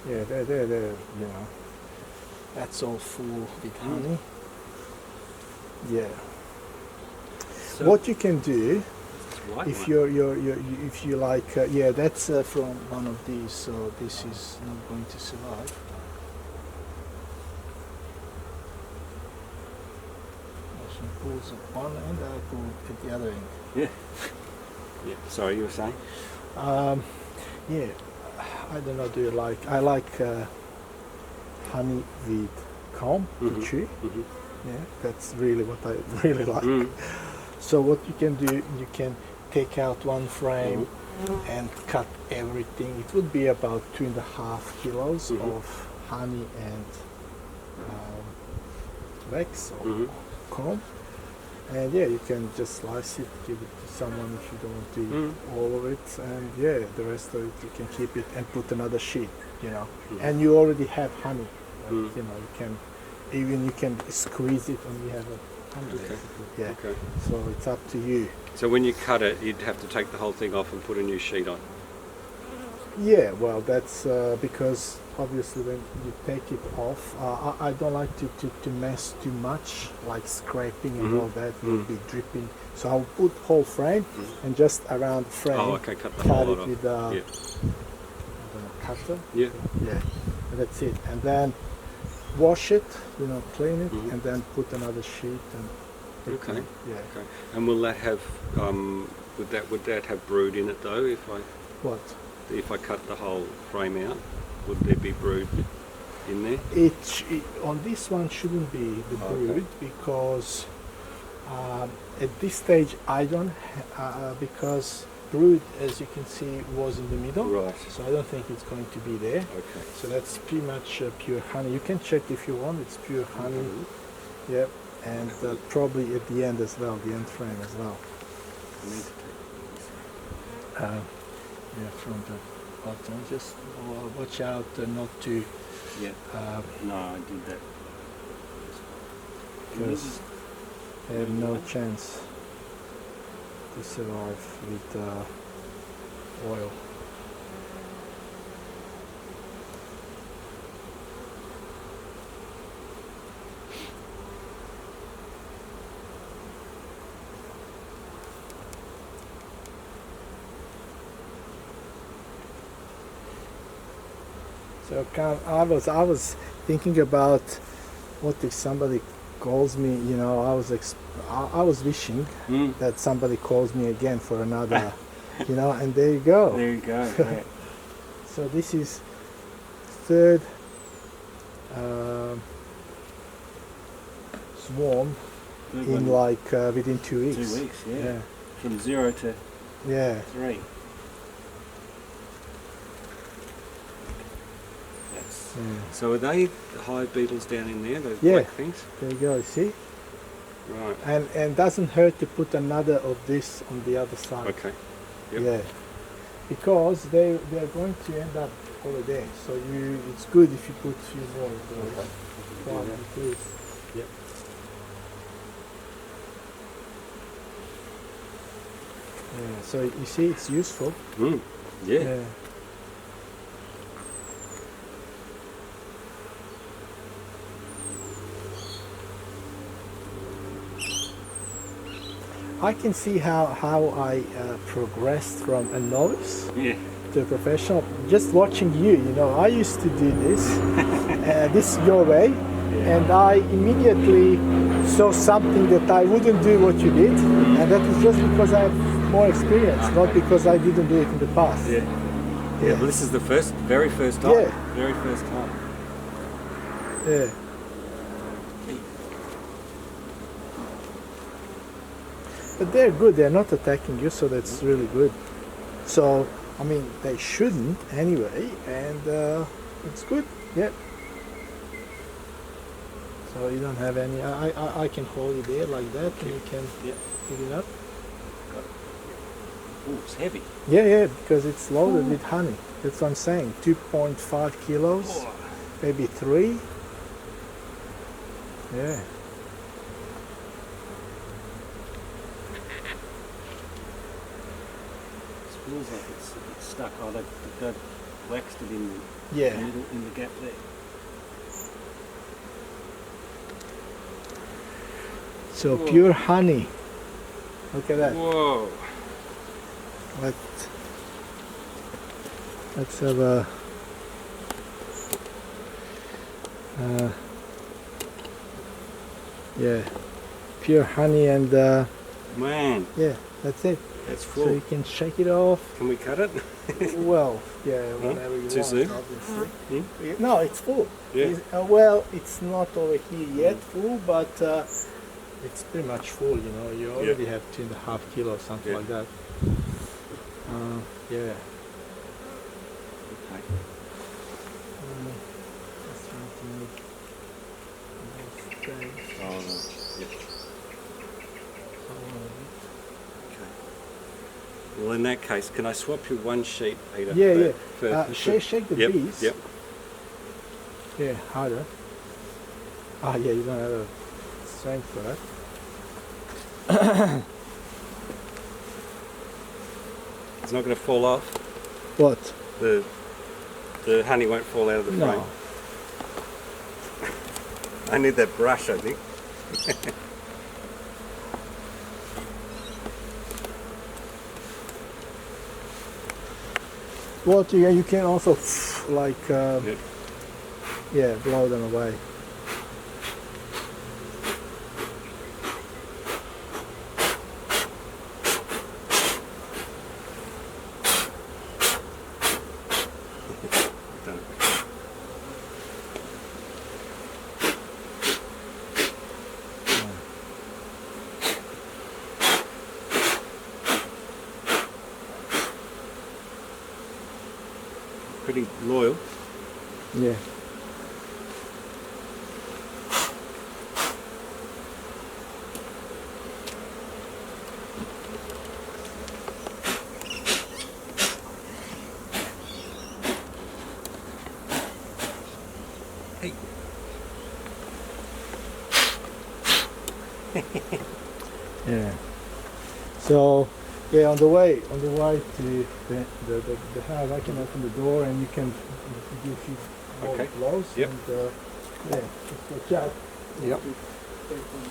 Yeah, they're, you know, that's all full with honey. Yeah. So What you can do, white if one. if you like, yeah, that's from one of these, so this is not going to survive. Some pulls at one end, I pull at the other end. Yeah. Yeah. Sorry, you were saying? Yeah, I don't know. Do you like? I like honey with comb to chew. Yeah, that's really what I really like. So what you can do, you can take out one frame and cut everything. It would be about 2.5 kilos of honey and wax or comb. And yeah, you can just slice it, give it to someone if you don't want to eat all of it, and yeah, the rest of it you can keep it and put another sheet, you know. And you already have honey, like, you know, you can you can squeeze it and you have a honey. Okay. Yeah. Okay. So it's up to you. So when you cut it, you'd have to take the whole thing off and put a new sheet on. Yeah, well, that's because obviously when you take it off, I don't like to mess too much, like scraping and all that will be dripping. So I'll put whole frame and just around the frame, Oh, okay, cut the cut whole it lot with off. a cutter. Yeah. Yeah, and that's it. And then wash it, you know, clean it, and then put another sheet and. Okay. Yeah. Okay. And will that have would that have brood in it though? What? If I cut the whole frame out, would there be brood in there? It on this one shouldn't be the brood because at this stage I don't because brood, as you can see, was in the middle. Right. So I don't think it's going to be there. Okay. So that's pretty much pure honey. You can check if you want. It's pure honey. Yeah. And probably at the end as well, the end frame as well. Yeah, from the bottom. Just watch out not to. Yeah. No, I did that. Because they have no chance to survive with oil. So I was thinking about what if somebody calls me, you know, I was wishing that somebody calls me again for another, you know, and there you go. There you go. Yeah. So this is third swarm in like within 2 weeks. 2 weeks, yeah. From 0 to 3. So are they hive beetles down in there, those black things? There you go, you see? Right. And doesn't hurt to put another of this on the other side. Okay. Yep. Yeah. Because they're going to end up over there. So it's good if you put a few more of those. Yep. Yeah, so you see it's useful. Yeah. I can see how I progressed from a novice to a professional. Just watching you, you know, I used to do this, this your way, and I immediately saw something that I wouldn't do what you did, and that is just because I have more experience, not because I didn't do it in the past. Yeah. Well, this is the very first time. Yeah. Very first time. Yeah. But they're good, they're not attacking you, so that's really good. So, I mean, they shouldn't anyway, and it's good, yeah. So you don't have any, I can hold it there like that, and you can pick it up. Oh, it's heavy. Yeah, because it's loaded with honey. That's what I'm saying, 2.5 kilos, maybe 3. Yeah. Feels like it's stuck. Oh, waxed it in Yeah. the middle, in the gap there. So Whoa. pure honey. Look at that. Whoa! Let's have a. Yeah, pure honey and Man, yeah, that's it. that's So full. you can shake it off. Can we cut it? Well, yeah, whenever you Too want, soon? obviously. Hmm? No, it's full. Yeah. Well, it's not over here yet full, but it's pretty much full. You know, you already have 2.5 kilos, something Yeah. like that. Yeah. Okay. Just trying to make those space. Oh, yeah. Okay. Well, in that case, can I swap you one sheet, Peter? Yeah, for- yeah. for- Shake the Yep, bees. Yep. Yeah, harder. Ah, yeah, you don't have a strength for that. It's not going to fall off. What? The honey won't fall out of the frame. No. I need that brush, I think. What you can also like Yep. yeah, blow them away. Done. Pretty loyal. Yeah. Hey. Yeah. So yeah, on the way to the hive, I can open the door and you can give you more Okay. blows Yep. and yeah, just watch out. Yep. Stay from the